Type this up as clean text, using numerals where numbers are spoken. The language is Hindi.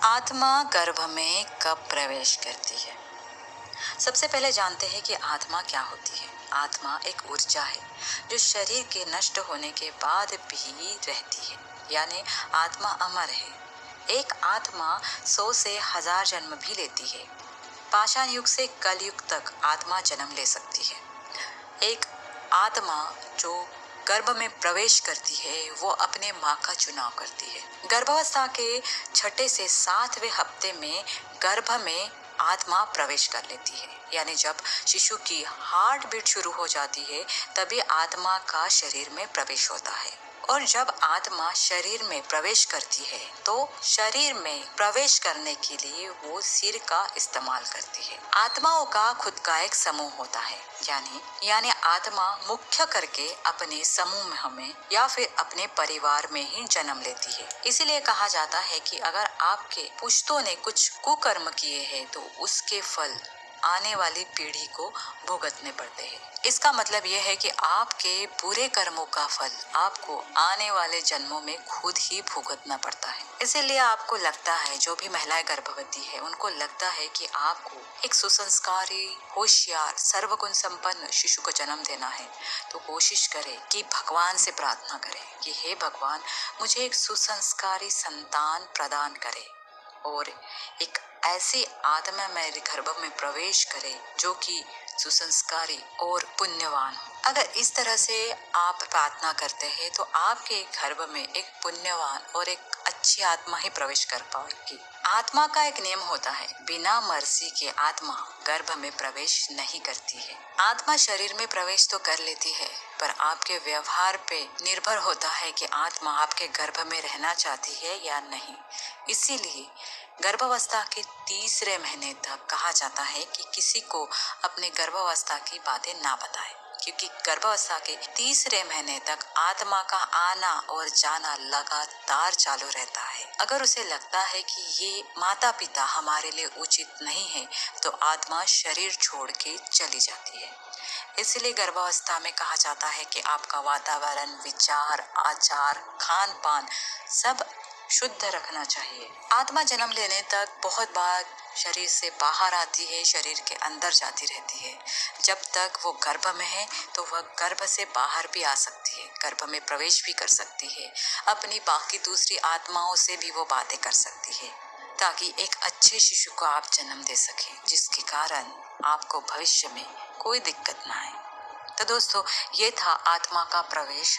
आत्मा गर्भ में कब प्रवेश करती है? सबसे पहले जानते हैं कि आत्मा क्या होती है। आत्मा एक ऊर्जा है जो शरीर के नष्ट होने के बाद भी रहती है, यानी आत्मा अमर है। एक आत्मा 100 से 1000 जन्म भी लेती है। पाषाण युग से कलयुग तक आत्मा जन्म ले सकती है। एक आत्मा जो गर्भ में प्रवेश करती है वो अपने माँ का चुनाव करती है। गर्भावस्था के छठे से 7वें हफ्ते में गर्भ में आत्मा प्रवेश कर लेती है, यानी जब शिशु की हार्ट बीट शुरू हो जाती है तभी आत्मा का शरीर में प्रवेश होता है। और जब आत्मा शरीर में प्रवेश करती है तो शरीर में प्रवेश करने के लिए वो सिर का इस्तेमाल करती है। आत्माओं का खुद का एक समूह होता है, यानी आत्मा मुख्य करके अपने समूह में या फिर अपने परिवार में ही जन्म लेती है। इसीलिए कहा जाता है कि अगर आपके पुश्तों ने कुछ कुकर्म किए हैं तो उसके फल आने वाली पीढ़ी को भुगतने पड़ते हैं। इसका मतलब यह है कि आपके बुरे कर्मों का फल आपको आने वाले जन्मों में खुद ही भुगतना पड़ता है। इसीलिए आपको लगता है, जो भी महिलाएं गर्भवती है उनको लगता है कि आपको एक सुसंस्कारी, होशियार, सर्वगुण संपन्न शिशु को जन्म देना है, तो कोशिश करें कि भगवान से प्रार्थना करें कि हे भगवान, मुझे एक सुसंस्कारी संतान प्रदान करे और एक ऐसी आत्मा मेरे गर्भ में प्रवेश करे जो कि सुसंस्कारी और पुण्यवान हो। अगर इस तरह से आप प्रार्थना करते हैं तो आपके गर्भ में एक पुण्यवान और एक अच्छी आत्मा ही प्रवेश कर पाएगी। आत्मा का एक नियम होता है, बिना मर्जी के आत्मा गर्भ में प्रवेश नहीं करती है। आत्मा शरीर में प्रवेश तो कर लेती है, पर आपके व्यवहार पे निर्भर होता है कि आत्मा आपके गर्भ में रहना चाहती है या नहीं। इसीलिए गर्भावस्था के तीसरे महीने तक कहा जाता है कि किसी को अपने गर्भावस्था की बातें ना बताएं, क्योंकि गर्भावस्था के तीसरे महीने तक आत्मा का आना और जाना लगातार चालू रहता है। अगर उसे लगता है कि ये माता पिता हमारे लिए उचित नहीं है तो आत्मा शरीर छोड़ के चली जाती है। इसलिए गर्भावस्था में कहा जाता है कि आपका वातावरण, विचार, आचार, खान पान सब शुद्ध रखना चाहिए। आत्मा जन्म लेने तक बहुत बार शरीर से बाहर आती है, शरीर के अंदर जाती रहती है। जब तक वो गर्भ में है तो वह गर्भ से बाहर भी आ सकती है, गर्भ में प्रवेश भी कर सकती है, अपनी बाकी दूसरी आत्माओं से भी वो बातें कर सकती है, ताकि एक अच्छे शिशु को आप जन्म दे सकें, जिसके कारण आपको भविष्य में कोई दिक्कत ना आए। तो दोस्तों, ये था आत्मा का प्रवेश।